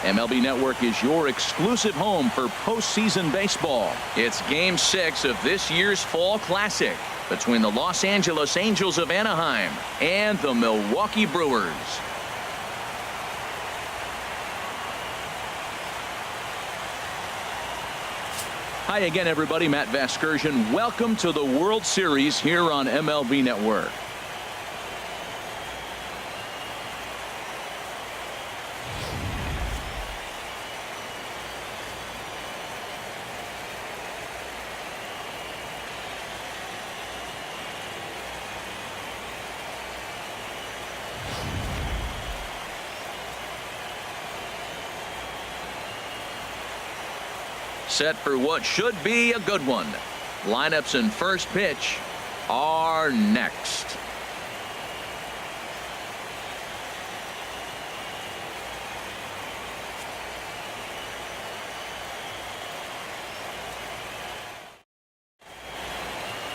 MLB Network is your exclusive home for postseason baseball. It's Game 6 of this year's Fall Classic between the Los Angeles Angels of Anaheim and the Milwaukee Brewers. Hi again, everybody. Matt Vasgersian. Welcome to the World Series here on MLB Network. Set for what should be a good one. Lineups and first pitch are next.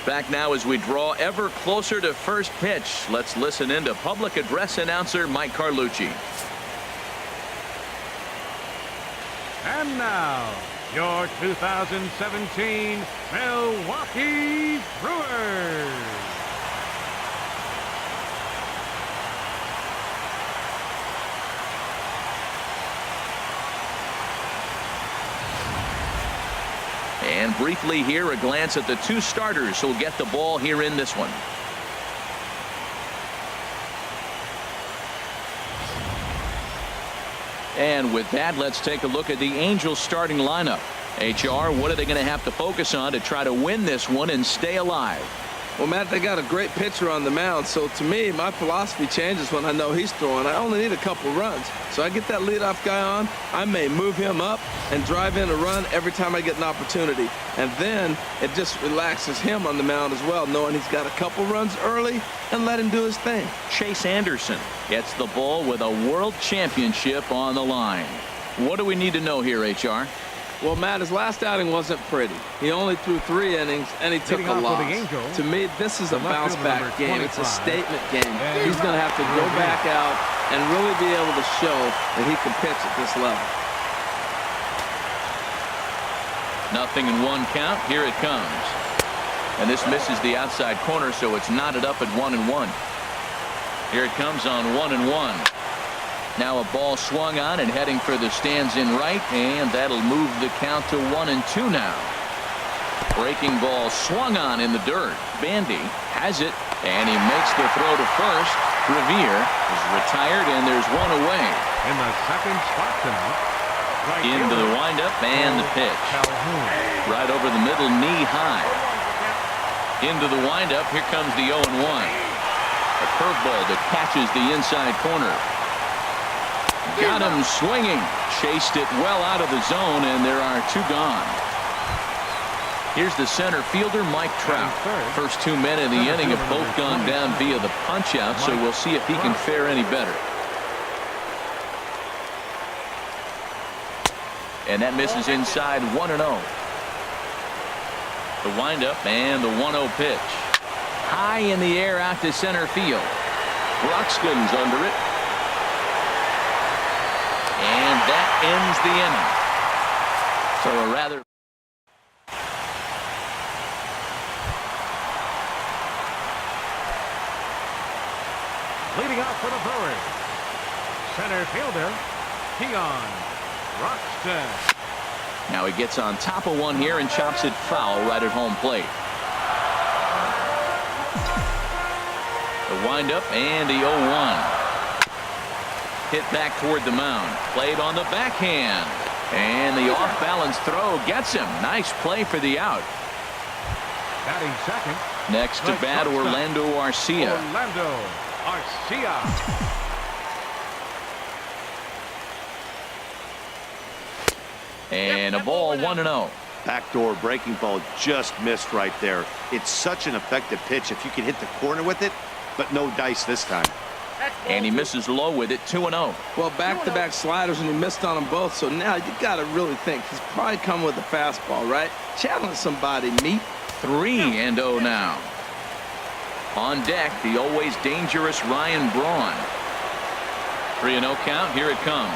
Back now as we draw ever closer to first pitch. Let's listen in to public address announcer Mike Carlucci. And now, your 2017 Milwaukee Brewers. And briefly here, a glance at the two starters who'll get the ball here in this one. And with that, let's take a look at the Angels starting lineup. HR, what are they going to have to focus on to try to win this one and stay alive? Well, Matt, they got a great pitcher on the mound, so to me, my philosophy changes when I know he's throwing. I only need a couple runs. So I get that leadoff guy on, I may move him up and drive in a run every time I get an opportunity. And then it just relaxes him on the mound as well, knowing he's got a couple runs early and let him do his thing. Chase Anderson gets the ball with a world championship on the line. What do we need to know here, HR? Well, Matt, his last outing wasn't pretty. He only threw 3 innings, and he took a loss. To me, this is a bounce-back game. It's a statement game. He's going to have to go back out and really be able to show that he can pitch at this level. Nothing in one count. Here it comes. And this misses the outside corner, so it's knotted up at 1-1. Here it comes on 1-1. Now a ball swung on and heading for the stands in right, and that'll move the count to 1-2 now. Breaking ball swung on in the dirt. Bandy has it, and he makes the throw to first. Revere is retired, and there's one away. In the second spot tonight, into the windup and the pitch. Right over the middle, knee high. Into the windup. Here comes the 0-1. A curveball that catches the inside corner. Got him swinging. Chased it well out of the zone, and there are 2 gone. Here's the center fielder, Mike Trout. First 2 men in the inning have both gone down via the punch-out, so we'll see if he can fare any better. And that misses inside 1-0. The windup and the 1-0 pitch. High in the air out to center field. Broxton's under it. And that ends the inning. So a rather leading off for the Brewers, center fielder Keon Broxton. Now he gets on top of one here and chops it foul right at home plate. The windup and the 0-1. Hit back toward the mound. Played on the backhand. And the off-balance throw gets him. Nice play for the out. Batting second. Next to bat, Orlando Arcia. Orlando Arcia. And a ball 1-0. Backdoor breaking ball just missed right there. It's such an effective pitch if you can hit the corner with it, but no dice this time. And he misses low with it, 2-0. Well, back-to-back sliders, and he missed on them both. So now you got to really think he's probably coming with a fastball, right? Challenge somebody, meet. 3-0 now. On deck, the always dangerous Ryan Braun. 3-0 count. Here it comes.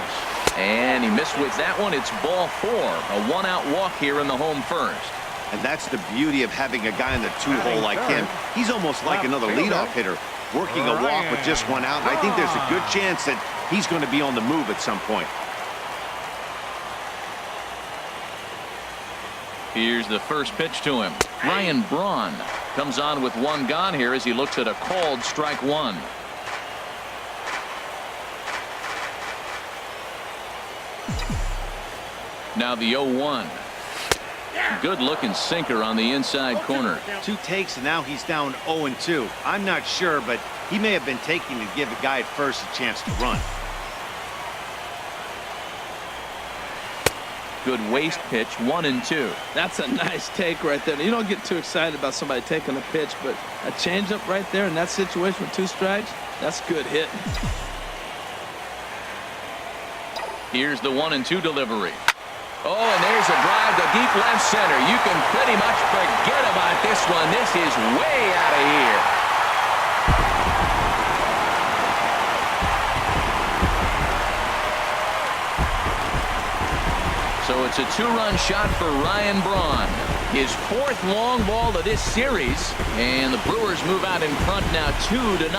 And he missed with that one. It's ball 4. A one-out walk here in the home first. And that's the beauty of having a guy in the two-hole like him. He's almost like another leadoff hitter, working a walk with just one out. And I think there's a good chance that he's going to be on the move at some point. Here's the first pitch to him. Ryan Braun comes on with one gone here as he looks at a called strike one. Now the 0-1. Good looking sinker on the inside corner. 2 takes and now he's down 0-2. I'm not sure, but he may have been taking to give the guy at first a chance to run. Good waist pitch, 1-2. That's a nice take right there. You don't get too excited about somebody taking a pitch, but a changeup right there in that situation with 2 strikes, that's good hitting. Here's the 1-2 delivery. Oh, and there's a drive to deep left center. You can pretty much forget about this one. This is way out of here. So it's a 2-run shot for Ryan Braun. His 4th long ball of this series, and the Brewers move out in front now 2-0.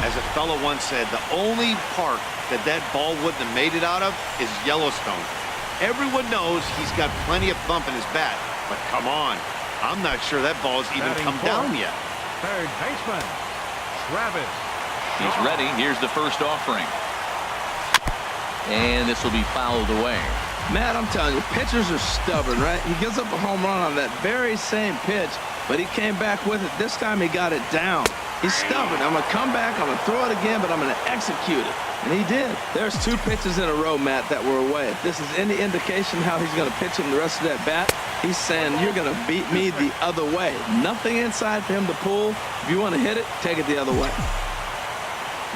As a fellow once said, the only park that ball wouldn't have made it out of is Yellowstone. Everyone knows he's got plenty of thump in his bat, but come on, I'm not sure that ball's even come down yet. Third baseman, Travis. He's ready. Here's the first offering. And this will be fouled away. Matt, I'm telling you, pitchers are stubborn, right? He gives up a home run on that very same pitch, but he came back with it. This time he got it down. He's stubborn. I'm going to come back, I'm going to throw it again, but I'm going to execute it. And he did. There's 2 pitches in a row, Matt, that were away. If this is any indication how he's going to pitch him the rest of that bat, he's saying, you're going to beat me the other way. Nothing inside for him to pull. If you want to hit it, take it the other way.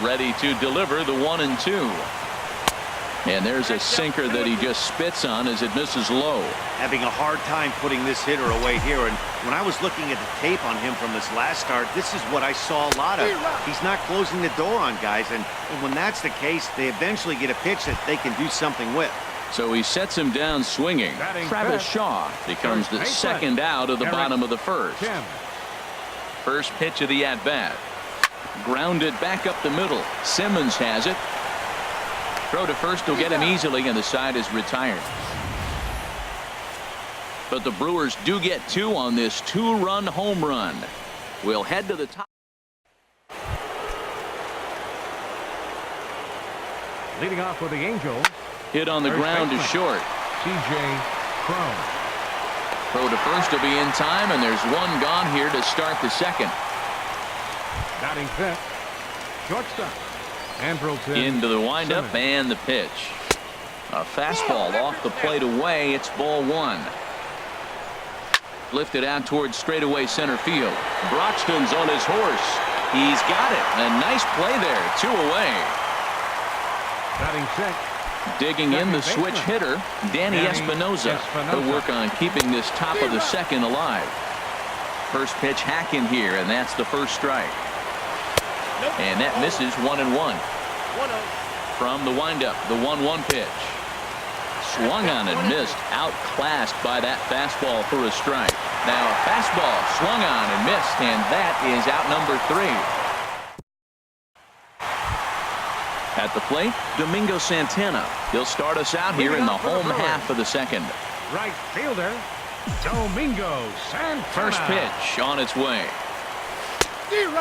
Ready to deliver the 1-2. And there's a sinker that he just spits on as it misses low. Having a hard time putting this hitter away here. And when I was looking at the tape on him from this last start, this is what I saw a lot of. He's not closing the door on guys. And when that's the case, they eventually get a pitch that they can do something with. So he sets him down swinging. Travis Shaw becomes the second out of the bottom of the first. First pitch of the at-bat. Grounded back up the middle. Simmons has it. Throw to first will get him easily, and the side is retired. But the Brewers do get 2 on this 2-run home run. We'll head to the top. Leading off with the Angels. Hit on the ground is short. C.J. Cron. Throw to first to be in time, and there's one gone here to start the second. Batting 5th, shortstop. Into the windup and the pitch. A fastball off the plate away. It's ball 1. Lifted out towards straightaway center field. Broxton's on his horse. He's got it. A nice play there. 2 away. Batting 6th. Digging in the switch hitter, Danny Espinosa. He'll work on keeping this top of the second alive. First pitch hacking here, and that's the first strike. And that misses 1-1. From the windup, the 1-1 pitch. Swung on and missed. Outclassed by that fastball for a strike. Now a fastball swung on and missed, and that is out number 3. At the plate, Domingo Santana. He'll start us out here in the home half of the second. Right fielder, Domingo Santana. First pitch on its way.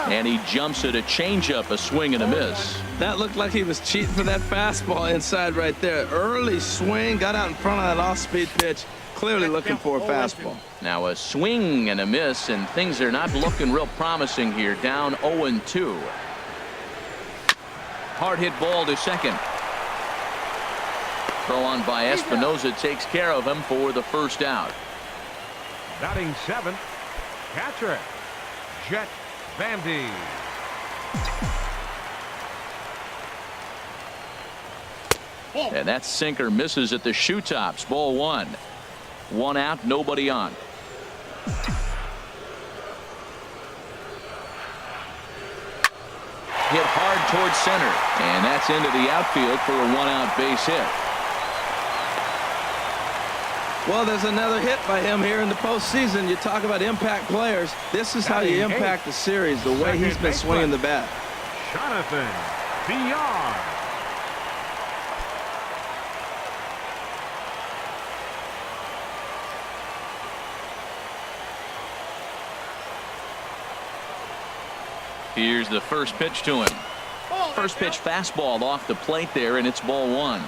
And he jumps at a changeup, a swing and a miss. That looked like he was cheating for that fastball inside right there. Early swing, got out in front of that off-speed pitch. Clearly looking for a fastball. Now a swing and a miss, and things are not looking real promising here. Down 0-2. Hard hit ball to second. Throw on by Espinosa takes care of him for the first out. Batting 7th, catcher, Jet Bandy. And that sinker misses at the shoe tops. Ball 1. 1 out, nobody on. Hit hard towards center, and that's into the outfield for a 1-out base hit. Well, there's another hit by him here in the postseason. You talk about impact players. This is how you impact the series, the way he's been swinging the bat. Jonathan Villar. Here's the first pitch to him. First pitch fastball off the plate there, and it's ball one.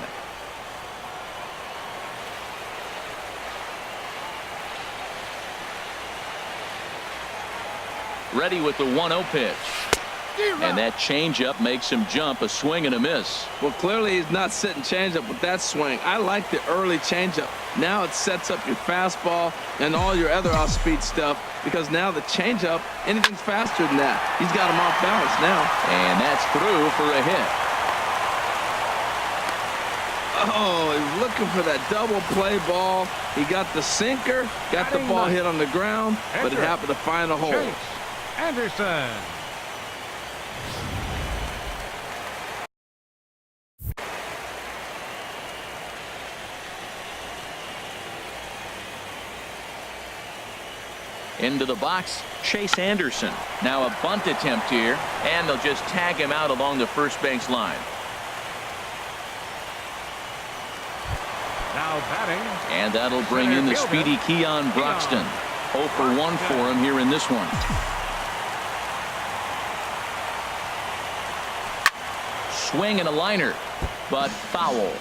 Ready with the 1-0 pitch. And that changeup makes him jump. A swing and a miss. Well, clearly he's not sitting changeup with that swing. I like the early changeup. Now it sets up your fastball and all your other off-speed stuff, because now the changeup, anything's faster than that. He's got him off balance now. And that's through for a hit. Oh, he's looking for that double play ball. He got the sinker, got the ball hit on the ground, but it happened to find a hole. Chase Anderson. Into the box, Chase Anderson. Now a bunt attempt here, and they'll just tag him out along the first base line. Now batting. And that'll bring in the speedy Keon Broxton. 0 for 1 for him here in this one. Swing and a liner, but foul.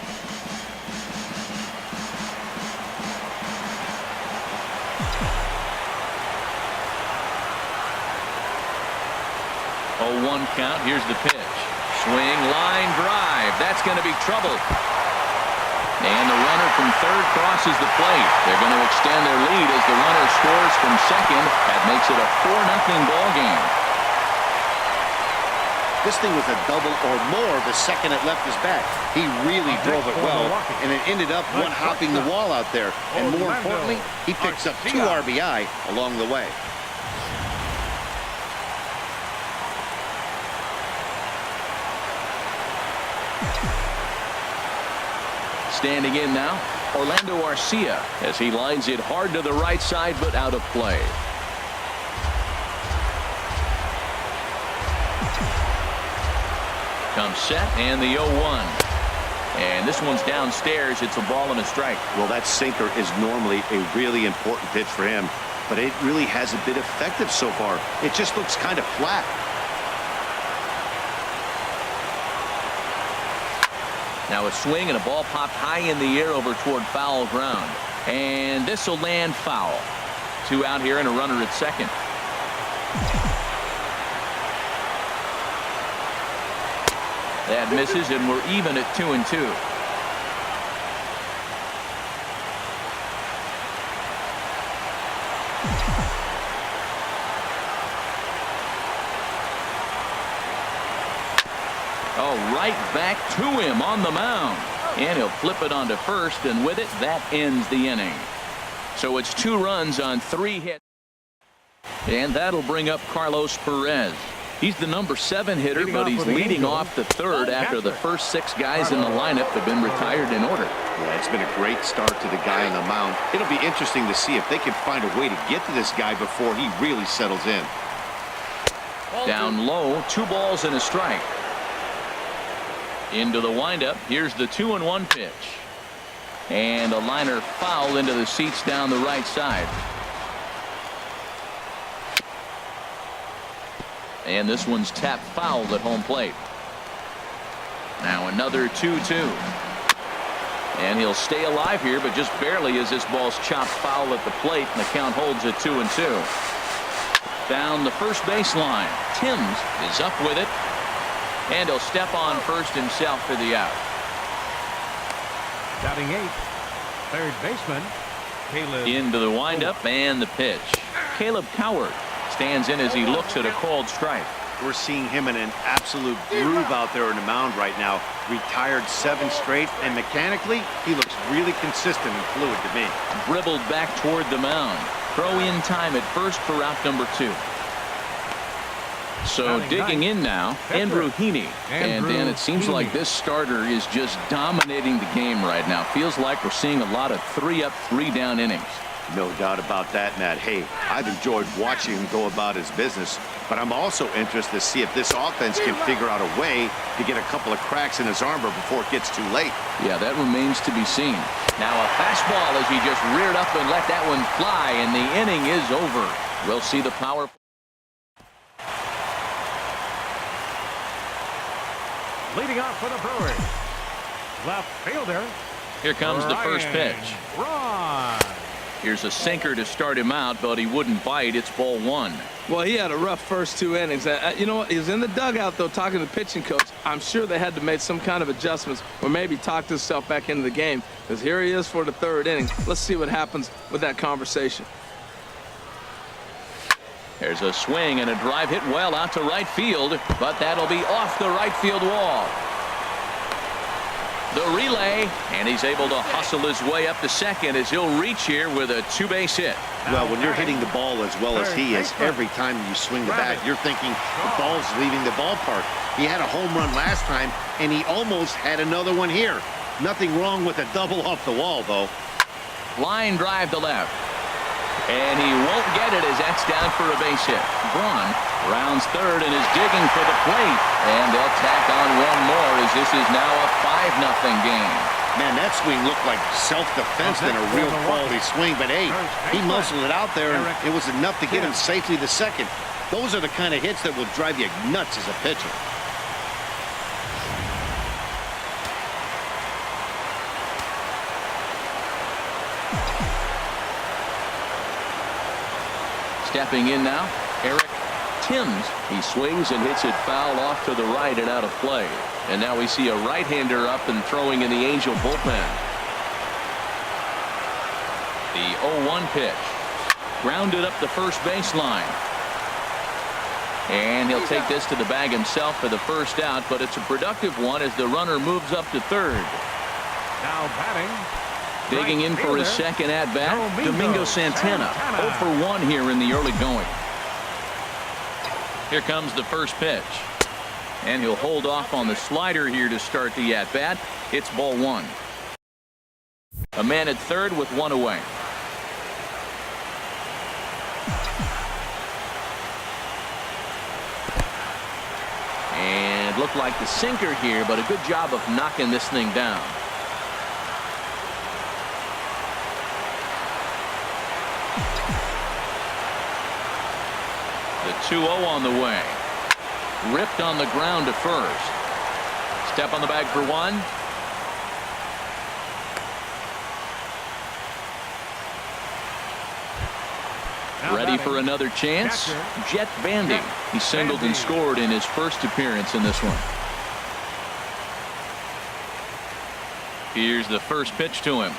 Oh, 1 count. Here's the pitch. Swing, line drive. That's going to be trouble. And the runner from third crosses the plate. They're going to extend their lead as the runner scores from second. That makes it a 4-0 ball game. This thing was a double or more the second it left his bat. He really drove it well, and it ended up one-hopping the wall out there. And more importantly, he picks up 2 RBI along the way. Standing in now, Orlando Arcia, as he lines it hard to the right side, but out of play. Comes set, and the 0-1. And this one's downstairs. It's a ball and a strike. Well, that sinker is normally a really important pitch for him, but it really hasn't been effective so far. It just looks kind of flat. Now a swing and a ball popped high in the air over toward foul ground. And this will land foul. 2 out here and a runner at second. That misses, and we're even at 2-2. Oh, right back to him on the mound. And he'll flip it onto first, and with it, that ends the inning. So it's 2 runs on 3 hits. And that'll bring up Carlos Perez. He's the number 7 hitter, but he's leading off the third after the first 6 guys in the lineup have been retired in order. Yeah, it's been a great start to the guy on the mound. It'll be interesting to see if they can find a way to get to this guy before he really settles in. Down low, 2 balls and a strike. Into the windup. Here's the 2-1 pitch. And a liner foul into the seats down the right side. And this one's tapped foul at home plate. Now another 2-2. And he'll stay alive here, but just barely as this ball's chopped foul at the plate, and the count holds at 2-2. Down the first baseline. Timms is up with it. And he'll step on first himself for the out. Batting 8th, third baseman, Caleb. Into the windup and the pitch. Caleb Coward stands in as he looks at a called strike. We're seeing him in an absolute groove out there in the mound right now. Retired 7 straight, and mechanically, he looks really consistent and fluid to me. Dribbled back toward the mound. Throw in time at first for out number 2. So digging in now, Andrew Heaney. And Dan, it seems like this starter is just dominating the game right now. Feels like we're seeing a lot of 3-up, 3-down innings. No doubt about that, Matt. Hey, I've enjoyed watching him go about his business, but I'm also interested to see if this offense can figure out a way to get a couple of cracks in his armor before it gets too late. Yeah, that remains to be seen. Now a fastball as he just reared up and let that one fly, and the inning is over. We'll see the power. Leading off for the Brewers, left fielder. Here comes the first pitch. Ron. Here's a sinker to start him out, but he wouldn't bite. It's ball 1. Well, he had a rough first 2 innings. You know what? He was in the dugout, though, talking to the pitching coach. I'm sure they had to make some kind of adjustments or maybe talk himself back into the game, because here he is for the 3rd inning. Let's see what happens with that conversation. There's a swing and a drive hit well out to right field, but that'll be off the right field wall. The relay, and he's able to hustle his way up to second as he'll reach here with a 2-base hit. Well, when you're hitting the ball as well as he is, every time you swing the bat, you're thinking the ball's leaving the ballpark. He had a home run last time, and he almost had another one here. Nothing wrong with a double off the wall, though. Line drive to left. And he won't get it as that's down for a base hit. Braun rounds third and is digging for the plate. And they'll tack on one more as this is now a 5-0 game. Man, that swing looked like self-defense than a real quality swing. But, hey, he muscled it out there, and it was enough to get him safely to second. Those are the kind of hits that will drive you nuts as a pitcher. Stepping in now, Eric Timms. He swings and hits it foul off to the right and out of play. And now we see a right-hander up and throwing in the Angel bullpen. The 0-1 pitch. Grounded up the first baseline. And he'll take this to the bag himself for the first out, but it's a productive one as the runner moves up to third. Now batting. Digging in for his second at-bat, Domingo Santana. 0 for 1 here in the early going. Here comes the first pitch. And he'll hold off on the slider here to start the at-bat. It's ball 1. A man at third with 1 away. And looked like the sinker here, but a good job of knocking this thing down. The 2-0 on the way. Ripped on the ground to first. Step on the bag for 1. Ready for another chance. Jet Bandy. He singled and scored in his first appearance in this one. Here's the first pitch to him.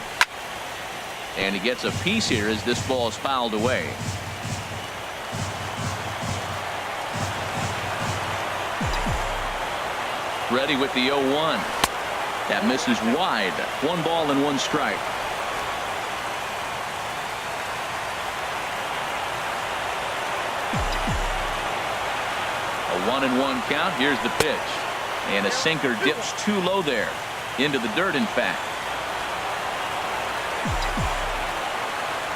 And he gets a piece here as this ball is fouled away. Ready with the 0-1. That misses wide. 1 ball and 1 strike. A 1-1 count. Here's the pitch. And a sinker dips too low there. Into the dirt, in fact.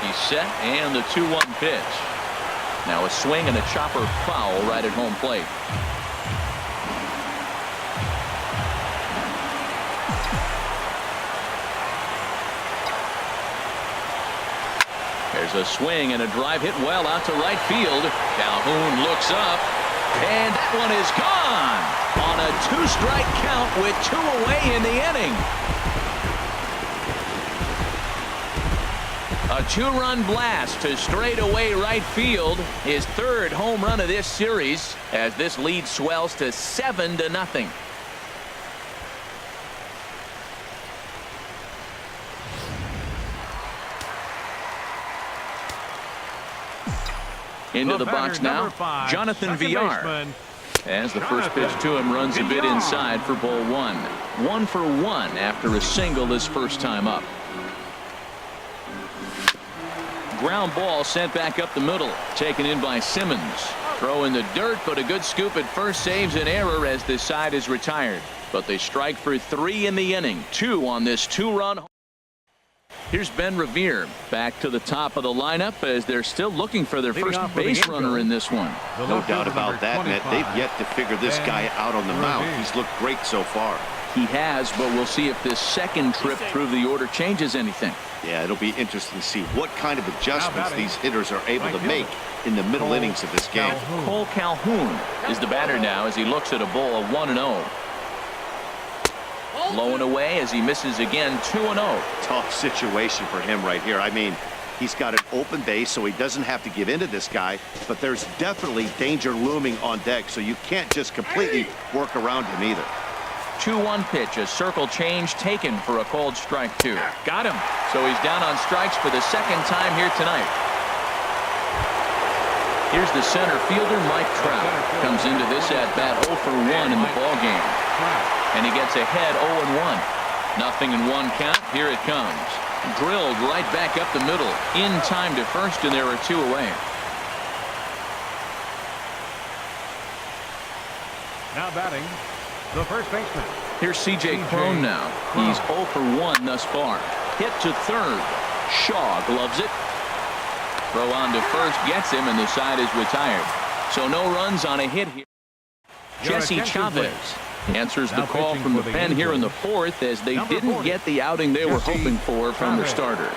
He's set, and the 2-1 pitch. Now a swing and a chopper foul right at home plate. There's a swing and a drive hit well out to right field. Calhoun looks up, and that one is gone on a 2-strike count with 2 away in the inning. A 2-run blast to straightaway right field. His 3rd home run of this series as this lead swells to 7-0. Into the box now, Jonathan Villar. As the first pitch to him runs a bit inside for ball 1. 1 for 1 after a single his first time up. Ground ball sent back up the middle, taken in by Simmons. Throw in the dirt, but a good scoop at first saves an error as this side is retired. But they strike for 3 in the inning. 2 on this 2-run. Here's Ben Revere back to the top of the lineup as they're still looking for their first base runner in this one. No doubt about that, Ned. They've yet to figure this guy out on the mound. He's looked great so far. He has, but we'll see if this second trip through the order changes anything. Yeah, it'll be interesting to see what kind of adjustments these hitters are able to make in the middle innings of this game. Cole Calhoun is the batter now as he looks at a ball of 1-0. Low and away as he misses again. 2-0. Tough situation for him right here. I mean, he's got an open base, so he doesn't have to give in to this guy, but there's definitely danger looming on deck, so you can't just completely work around him either. 2-1 pitch, a circle change taken for a called strike 2. Got him. So he's down on strikes for the second time here tonight. Here's the center fielder, Mike Trout. Comes into this at-bat 0 for 1 in the ballgame. And he gets ahead 0-1. Nothing in 1 count. Here it comes. Drilled right back up the middle. In time to first, and there are 2 away. Now batting, the first baseman. Here's C.J. Cron now. He's 0 for 1 thus far. Hit to third. Shaw gloves it. Throw on to first gets him, and the side is retired. So no runs on a hit here. Jesse Chavez answers the call from the pen here in the 4th as they didn't get the outing they were hoping for from their starter.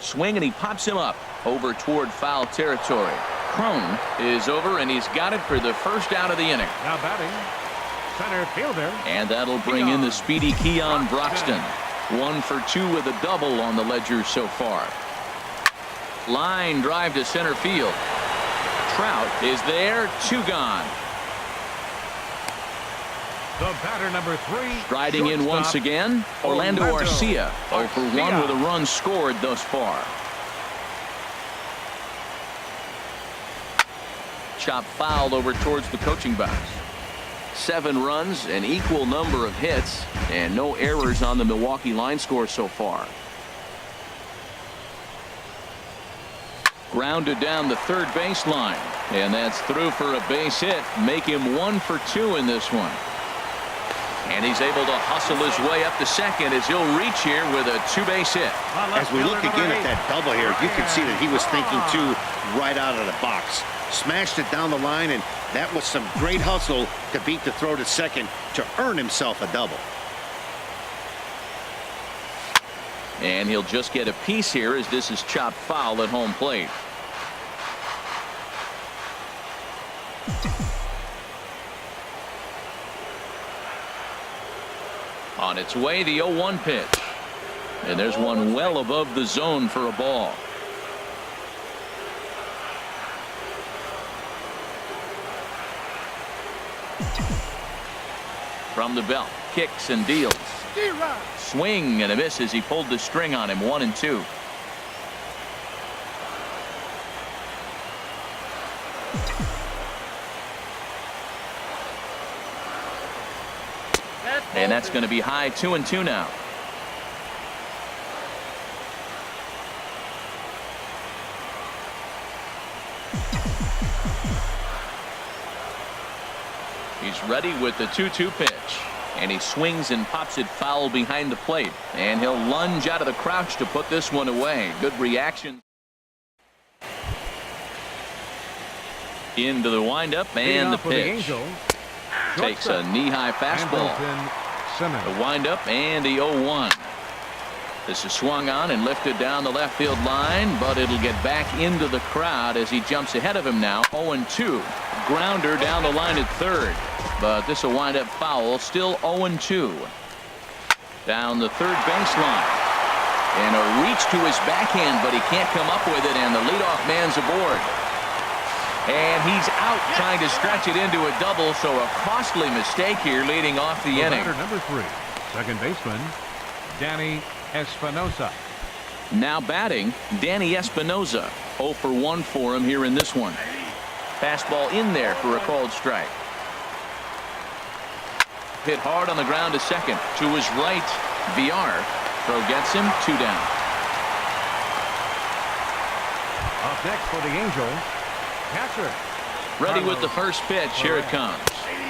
Swing, and he pops him up over toward foul territory. Cron is over, and he's got it for the first out of the inning. Now batting, center fielder. And that'll bring in the speedy Keon Broxton. 1 for 2 with a double on the ledger so far. Line drive to center field. Trout is there. 2 gone. The batter number 3. Striding in once again, Orlando Arcia. 0 for 1 with a run scored thus far. Chop foul over towards the coaching box. 7 runs, an equal number of hits, and no errors on the Milwaukee line score so far. Grounded down the third baseline, and that's through for a base hit. Make him 1 for 2 in this one. And he's able to hustle his way up to second as he'll reach here with a 2-base hit. As we look again at that double here, you can see that he was thinking too right out of the box. Smashed it down the line, and that was some great hustle to beat the throw to second to earn himself a double. And he'll just get a piece here as this is chopped foul at home plate. On its way, the 0-1 pitch. And there's one well above the zone for a ball. From the belt, kicks and deals. Swing and a miss as he pulled the string on him. 1-2. And that's going to be high. 2-2 now. He's ready with the 2-2 pitch. And he swings and pops it foul behind the plate. And he'll lunge out of the crouch to put this one away. Good reaction. Into the windup and the pitch. Takes a knee-high fastball. The windup and the 0-1. This is swung on and lifted down the left field line, but it'll get back into the crowd as he jumps ahead of him now. 0-2. Grounder down the line at third, but this will wind up foul. Still 0-2. Down the third baseline. And a reach to his backhand, but he can't come up with it, and the leadoff man's aboard. And he's out trying to stretch it into a double, so a costly mistake here leading off the inning. Batter number 3, second baseman, Danny Espinosa. Now batting, Danny Espinosa. 0 for 1 for him here in this one. Fastball in there for a called strike. Hit hard on the ground to second. To his right, VR. Throw gets him. 2 down. Up next for the Angels, catcher. Ready with the first pitch. Here it comes.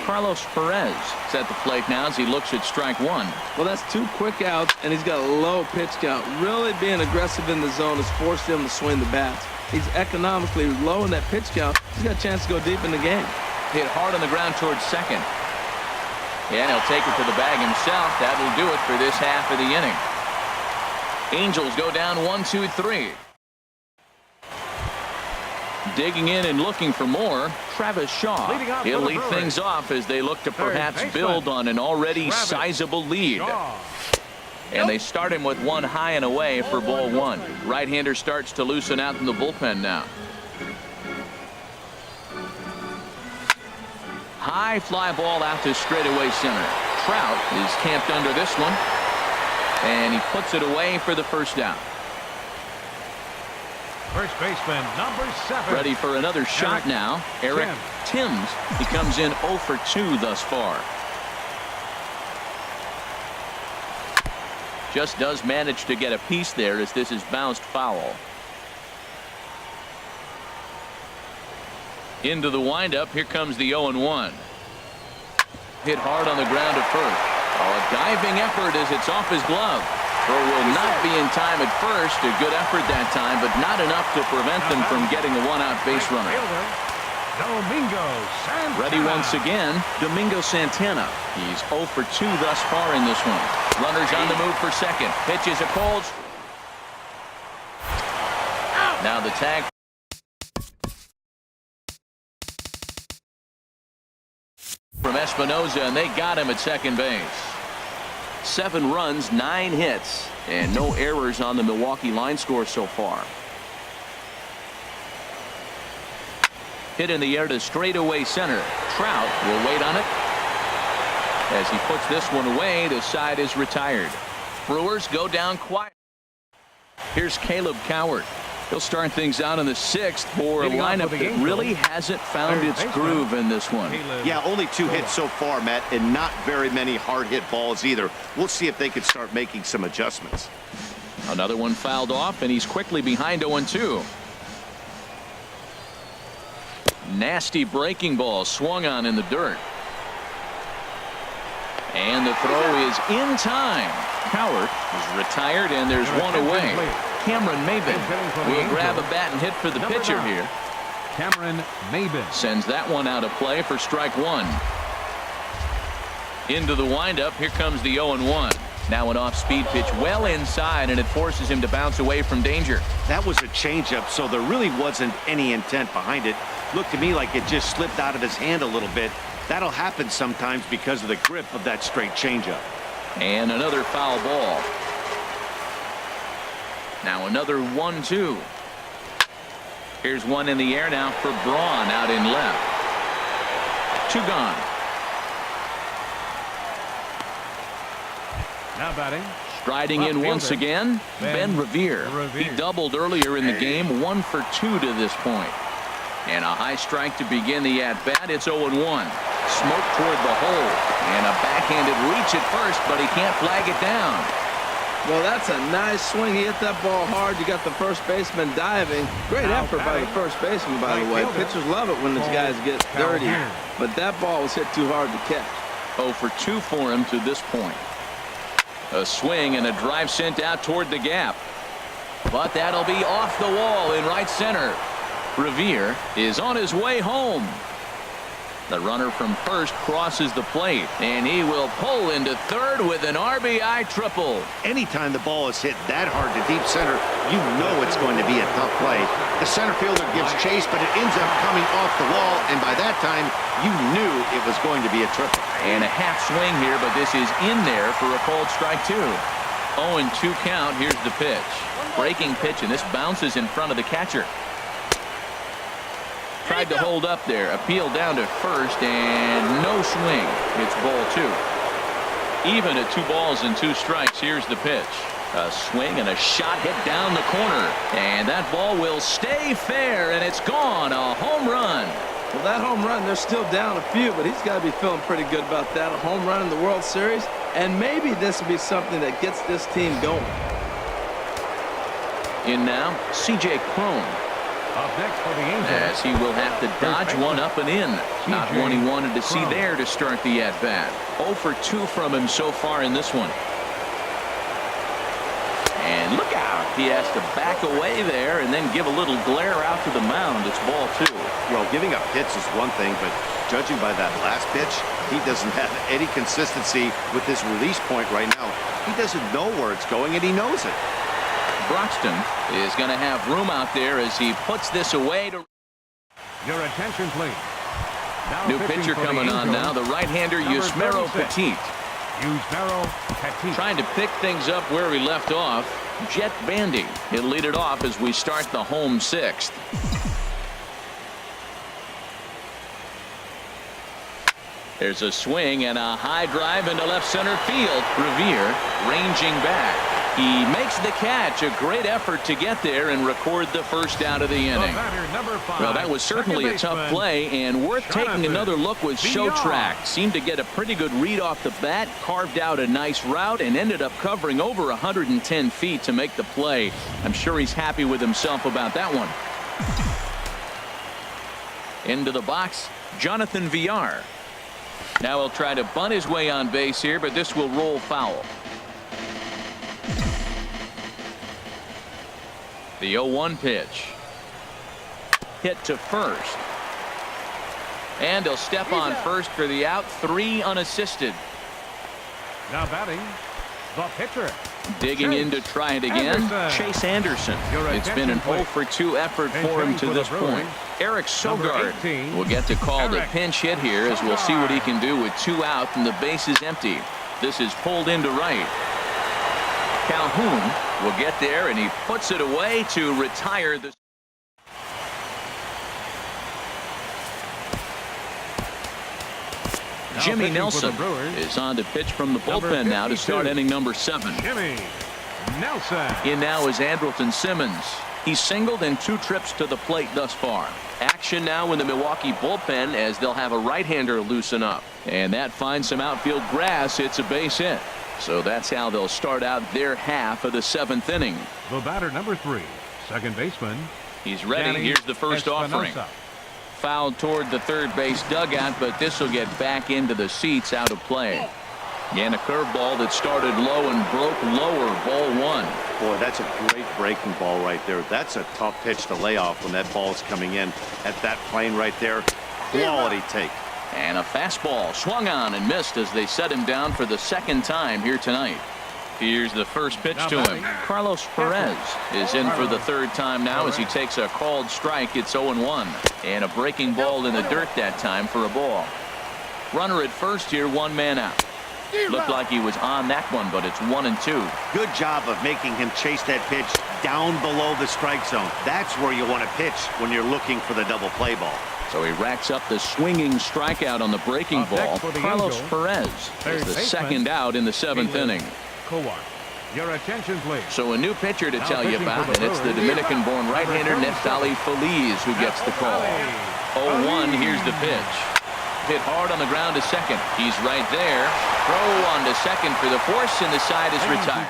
Carlos Perez is at the plate now as he looks at strike one. Well, that's 2 quick outs, and he's got a low pitch count. Really being aggressive in the zone has forced him to swing the bats. He's economically low in that pitch count. He's got a chance to go deep in the game. Hit hard on the ground towards second. And he'll take it to the bag himself. That'll do it for this half of the inning. Angels go down 1-2-3. Digging in and looking for more, Travis Shaw. He'll lead things off as they look to perhaps build on an already sizable lead. And they start him with one high and away for ball one. Right-hander starts to loosen out in the bullpen now. High fly ball out to straightaway center. Trout is camped under this one. And he puts it away for the first down. First baseman, number 7. Ready for another shot now. Eric Timms. He comes in 0 for 2 thus far. Just does manage to get a piece there as this is bounced foul. Into the windup. Here comes the 0-1. Hit hard on the ground at first. Oh, a diving effort as it's off his glove. Throw will not be in time at first. A good effort that time, but not enough to prevent them from getting a one-out base runner. Domingo Santana. Ready once again, Domingo Santana. He's 0 for 2 thus far in this one. Runners on the move for second. Pitches a cold. Now the tag. From Espinoza, and they got him at second base. 7 runs, 9 hits, and no errors on the Milwaukee line score so far. Hit in the air to straightaway center. Trout will wait on it. As he puts this one away, the side is retired. Brewers go down quiet. Here's Caleb Coward. He'll start things out in the 6th for a lineup that really hasn't found its groove in this one. Yeah, only 2 hits so far, Matt, and not very many hard hit balls either. We'll see if they can start making some adjustments. Another one fouled off, and he's quickly behind 0-2. Nasty breaking ball swung on in the dirt. And the throw is in time. Coward is retired, and there's one away. Cameron Maben will grab a bat and hit for the pitcher here. Cameron Maben sends that one out of play for strike one. Into the windup. Here comes the 0-1. Now an off-speed pitch well inside, and it forces him to bounce away from danger. That was a changeup, so there really wasn't any intent behind it. Looked to me like it just slipped out of his hand a little bit. That'll happen sometimes because of the grip of that straight changeup. And another foul ball. Now another 1-2. Here's one in the air now for Braun out in left. 2 gone. Now batting. Striding in once again, Ben Revere. He doubled earlier in the game, 1 for 2 to this point. And a high strike to begin the at-bat. It's 0-1. Smoke toward the hole. And a backhanded reach at first, but he can't flag it down. Well, that's a nice swing. He hit that ball hard. You got the first baseman diving. Great effort by the first baseman, by the way. Pitchers love it when these guys get dirty. But that ball was hit too hard to catch. 0 for 2 for him to this point. A swing and a drive sent out toward the gap. But that'll be off the wall in right center. Revere is on his way home. The runner from first crosses the plate, and he will pull into third with an RBI triple. Anytime the ball is hit that hard to deep center, you know it's going to be a tough play. The center fielder gives chase, but it ends up coming off the wall, and by that time, you knew it was going to be a triple. And a half swing here, but this is in there for a called strike 2. 0-2 count. Here's the pitch. Breaking pitch, and this bounces in front of the catcher. Tried to hold up there. Appeal down to first, and no swing. It's ball 2. Even at 2 balls and 2 strikes. Here's the pitch. A swing and a shot hit down the corner. And that ball will stay fair, and it's gone. A home run. Well, that home run, they're still down a few, but he's got to be feeling pretty good about that. A home run in the World Series, and maybe this will be something that gets this team going. In now, C.J. Cron. Up next for the Angels. As he will have to dodge one up and in. Not one he wanted to see there to start the at-bat. 0 for 2 from him so far in this one. And look out. He has to back away there and then give a little glare out to the mound. It's ball 2. Well, giving up hits is one thing, but judging by that last pitch, he doesn't have any consistency with this release point right now. He doesn't know where it's going, and he knows it. Broxton is going to have room out there as he puts this away. Your attention, please. Now New pitcher coming on now, the right-hander Yusmeiro Petit. Yusmeiro Petit. Trying to pick things up where he left off. Jet Bandy. He'll lead it off as we start the home 6th. There's a swing and a high drive into left center field. Revere ranging back. He makes the catch. A great effort to get there and record the first out of the inning. Well, that was certainly a tough play and worth taking another look with Showtrack. Seemed to get a pretty good read off the bat, carved out a nice route, and ended up covering over 110 feet to make the play. I'm sure he's happy with himself about that one. Into the box, Jonathan Villar. Now he'll try to bunt his way on base here, but this will roll foul. The 0-1 pitch. Hit to first. And he'll step on first for the out. 3 unassisted. Now batting, the pitcher. Digging in to try it again. Chase Anderson. It's been an 0 for 2 effort for him to this point. Eric Sogard will get to call the pinch hit here as we'll see what he can do with 2 out and the base is empty. This is pulled into right. Calhoun will get there and he puts it away to retire the. Jimmy Nelson is on to pitch from the bullpen now to start inning number 7. Jimmy Nelson. In now is Andrelton Simmons. He's singled in 2 trips to the plate thus far. Action now in the Milwaukee bullpen as they'll have a right-hander loosen up. And that finds some outfield grass. It's a base hit. So that's how they'll start out their half of the 7th inning. The batter number 3, second baseman. He's ready. Here's the first offering. Fouled toward the third base dugout, but this will get back into the seats, out of play. And a curveball that started low and broke lower. Ball 1. Boy, that's a great breaking ball right there. That's a tough pitch to lay off when that ball is coming in at that plane right there. Quality take. And a fastball swung on and missed as they set him down for the 2nd time here tonight. Here's the first pitch to him. Carlos Perez is in for the 3rd time now as he takes a called strike. It's 0-1. And a breaking ball in the dirt that time for a ball. Runner at first here, 1 man out. Looked like he was on that one, but it's 1-2. Good job of making him chase that pitch down below the strike zone. That's where you want to pitch when you're looking for the double play ball. So he racks up the swinging strikeout on the breaking ball. Carlos Perez is the 2nd out in the 7th inning. Your attention, please. So a new pitcher to tell you about, and it's the Dominican-born right-hander Neftali Feliz who gets the call. 0-1, here's the pitch. Hit hard on the ground to second. He's right there. Throw on to second for the force, and the side is retired.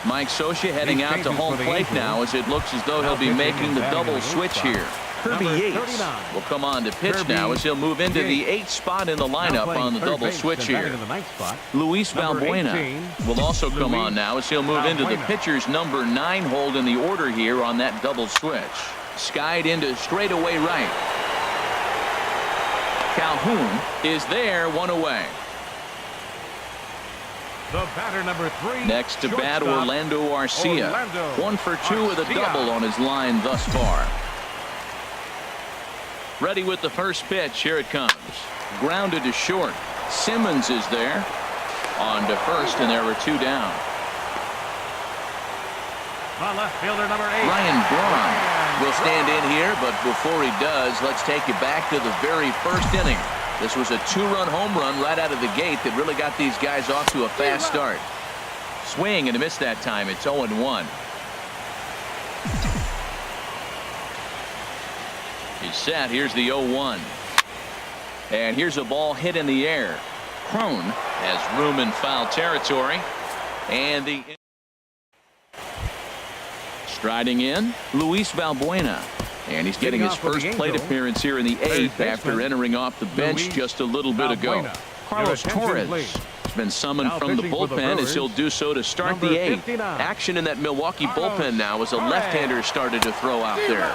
Mike Scioscia heading out to home plate now as it looks as though he'll be making the double switch here. Kirby Yates will come on to pitch now as he'll move into the 8th spot in the lineup on the double switch here. Luis Valbuena will also come on now as he'll move into the pitcher's number 9 hold in the order here on that double switch. Skied into straightaway right. Calhoun is there, 1 away. The batter number 3. Next to bat, Orlando Arcia. 1 for 2 with a double on his line thus far. Ready with the first pitch. Here it comes. Grounded to short. Simmons is there. On to first, and there are 2 down. The left fielder number 8. Ryan Braun will stand in here, but before he does, let's take you back to the very first inning. This was a 2-run home run right out of the gate that really got these guys off to a fast start. Swing and a miss that time. It's 0-1. He's set. Here's the 0-1. And here's a ball hit in the air. Crone has room in foul territory. And the striding in, Luis Valbuena. And he's getting his first plate appearance here in the eighth after entering off the bench just a little bit ago. Carlos Torres has been summoned from the bullpen as he'll do so to start the eighth. Action in that Milwaukee bullpen now as a left-hander started to throw out there.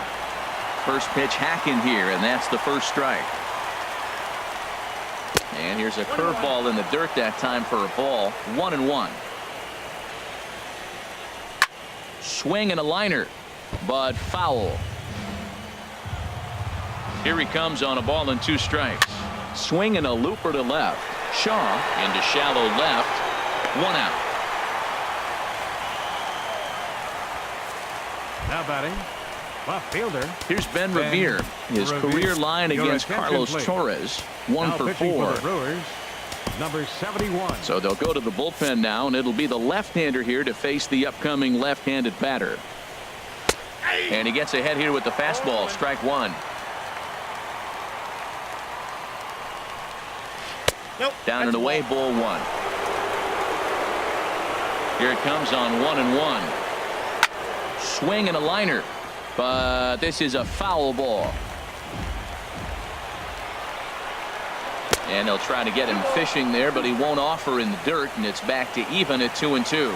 First pitch hacking here, and that's the first strike. And here's a curveball in the dirt that time for a ball. 1-1. Swing and a liner, but foul. Here he comes on a ball and 2 strikes. Swing and a looper to left. Shaw into shallow left. 1 out. Now batting, left fielder. Here's Ben Revere. His career line against Carlos Torres. 1 for 4. For Brewers, number 71. So they'll go to the bullpen now, and it'll be the left-hander here to face the upcoming left-handed batter. And he gets ahead here with the fastball. Strike 1. Nope, down and away, ball 1. Here it comes on 1-1. Swing and a liner, but this is a foul ball. And they'll try to get him fishing there, but he won't offer in the dirt, and it's back to even at 2-2.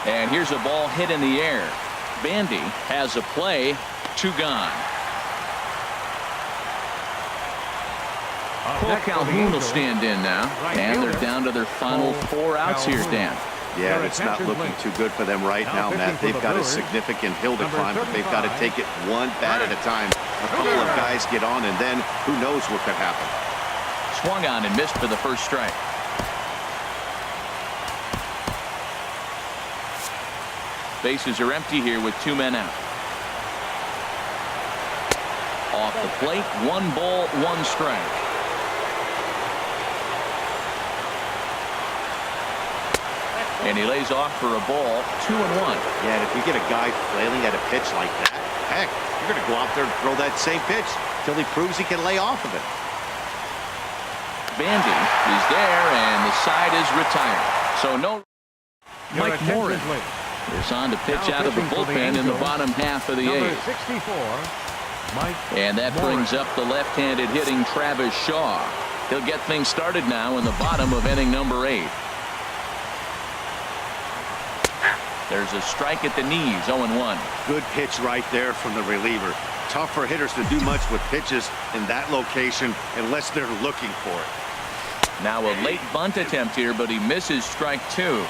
And here's a ball hit in the air. Bandy has a play. 2 gone. Cole Calhoun will stand in now, and they're down to their final 4 outs here, Dan. Yeah, it's not looking too good for them right now, Matt. They've got a significant hill to climb, but they've got to take it one bat at a time. A couple of guys get on, and then who knows what could happen. Swung on and missed for the first strike. Bases are empty here with 2 men out. Off the plate, 1 ball, 1 strike. And he lays off for a ball. 2-1. Yeah, and if you get a guy flailing at a pitch like that, heck, you're going to go out there and throw that same pitch till he proves he can lay off of it. Bandy is there, and the side is retired. So no. Mike Morin is on to pitch out of the bullpen in the bottom half of the eighth. 64, Mike and that brings up the left-handed hitting Travis Shaw. He'll get things started now in the bottom of inning number 8. There's a strike at the knees. 0-1. Good pitch right there from the reliever. Tough for hitters to do much with pitches in that location unless they're looking for it. Now a late bunt attempt here, but he misses strike 2.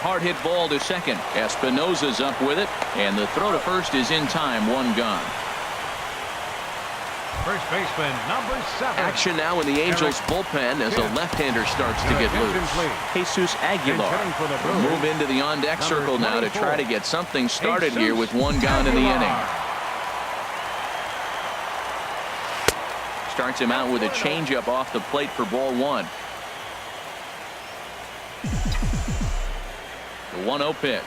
Hard hit ball to second. Espinosa's up with it, and the throw to first is in time. 1 gone. First baseman, number 7. Action now in the Angels bullpen as a left-hander starts to get loose. Jesus Aguilar will move into the on-deck circle now to try to get something started here with 1 gone in the inning. Starts him out with a changeup off the plate for ball 1. The 1-0 pitch.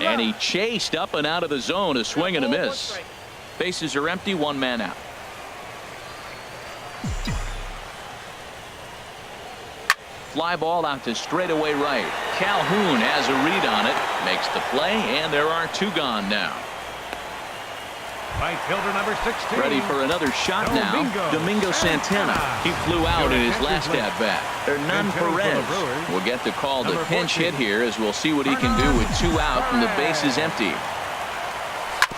And he chased up and out of the zone. A swing and a miss. Bases are empty. 1 man out. Fly ball out to straightaway right. Calhoun has a read on it. Makes the play, and there are 2 gone now. Right fielder number 16. Ready for another shot now. Domingo Santana. He flew out in his last at-bat. Hernan Perez will get the call to pinch hit here, as we'll see what he can do with 2 out and the bases empty.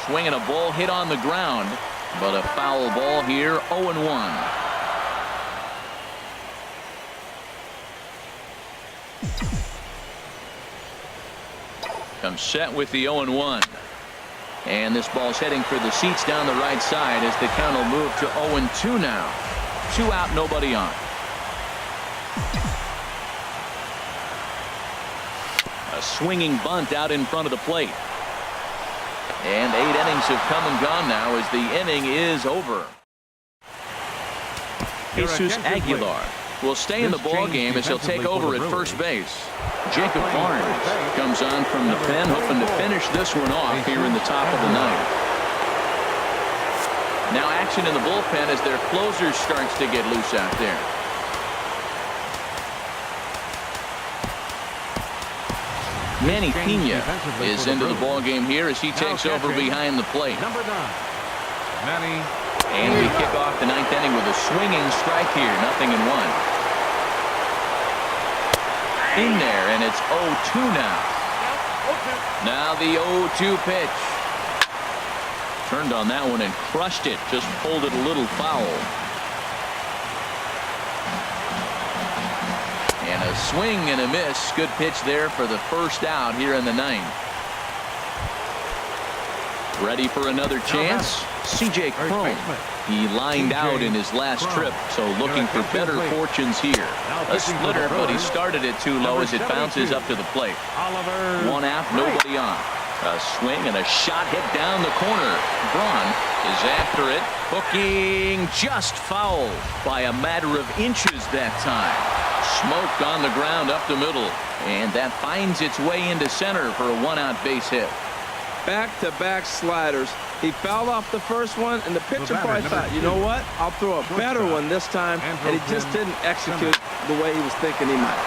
Swinging a ball hit on the ground, but a foul ball here. 0-1. Comes set with the 0-1. And this ball's heading for the seats down the right side as the count will move to 0-2 now. 2 out, nobody on. A swinging bunt out in front of the plate. And 8 innings have come and gone now as the inning is over. Jesus Aguilar will stay in the ball game as he'll take over at first base. Jacob Barnes comes on from the pen, hoping to finish this one off here in the top of the 9th. Now action in the bullpen as their closer starts to get loose out there. Manny Pena is into the ball game here as he takes over behind the plate. Number 9, Manny. And we kick off the 9th inning with a swinging strike here. 0-1. In there, and it's 0-2 now. Now the 0-2 pitch. Turned on that one and crushed it. Just pulled it a little foul. And a swing and a miss. Good pitch there for the first out here in the 9th. Ready for another chance? C.J. Cron. He lined out in his last trip, so looking for better fortunes here. A splitter, but he started it too low as it bounces up to the plate. One out, nobody on. A swing and a shot hit down the corner. Braun is after it. Hooking just foul by a matter of inches that time. Smoked on the ground up the middle. And that finds its way into center for a one-out base hit. Back-to-back sliders. He fouled off the first one, and the pitcher probably thought, you know what, I'll throw a better one this time, and he just didn't execute the way he was thinking he might.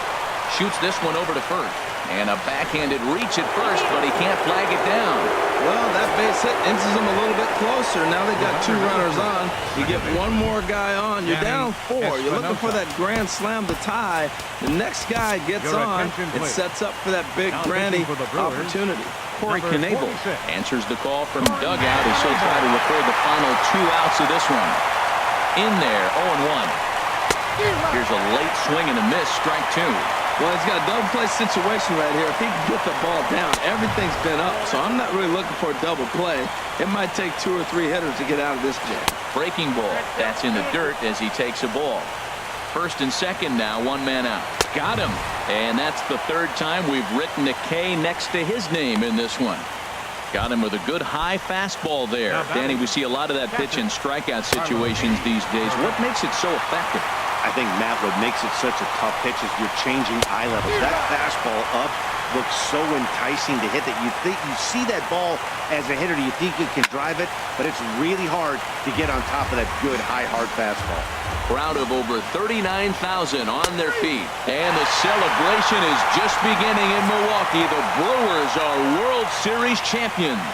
Shoots this one over to first. And a backhanded reach at first, but he can't flag it down. Well, that base hit inches him a little bit closer. Now they got 2 runners on. You get one more guy on. You're down 4. You're looking for that grand slam to tie. The next guy gets on. It sets up for that big granny opportunity. Corey Knebel answers the call from dugout as he'll try to record the final 2 outs of this one. In there, 0-1. Here's a late swing and a miss, strike 2. Well, he's got a double play situation right here. If he can get the ball down, everything's been up. So I'm not really looking for a double play. It might take 2 or 3 hitters to get out of this jam. Breaking ball. That's in the dirt as he takes a ball. First and second now, 1 man out. Got him. And that's the 3rd time we've written a K next to his name in this one. Got him with a good high fastball there. Danny, we see a lot of that pitch in strikeout situations these days. What makes it so effective? I think, Matt, what makes it such a tough pitch is you're changing eye levels. That fastball up looks so enticing to hit that you see that ball as a hitter, you think you can drive it, but it's really hard to get on top of that good, high, hard fastball. Crowd of over 39,000 on their feet. And the celebration is just beginning in Milwaukee. The Brewers are World Series champions.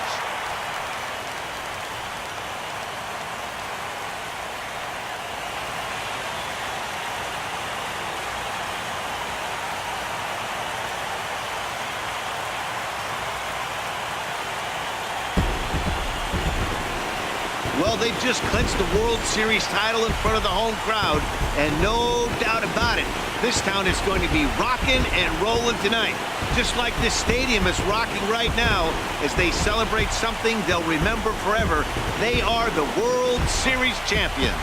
Well, they just clinched the World Series title in front of the home crowd, and no doubt about it, this town is going to be rocking and rolling tonight. Just like this stadium is rocking right now as they celebrate something they'll remember forever. They are the World Series champions.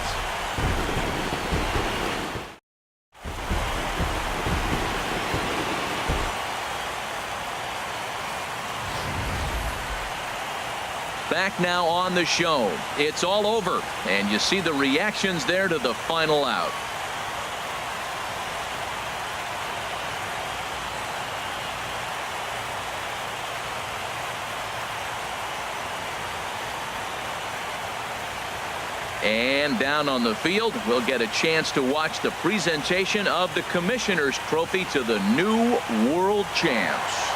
Back now on the show. It's all over, and you see the reactions there to the final out. And down on the field, we'll get a chance to watch the presentation of the Commissioner's Trophy to the new world champs.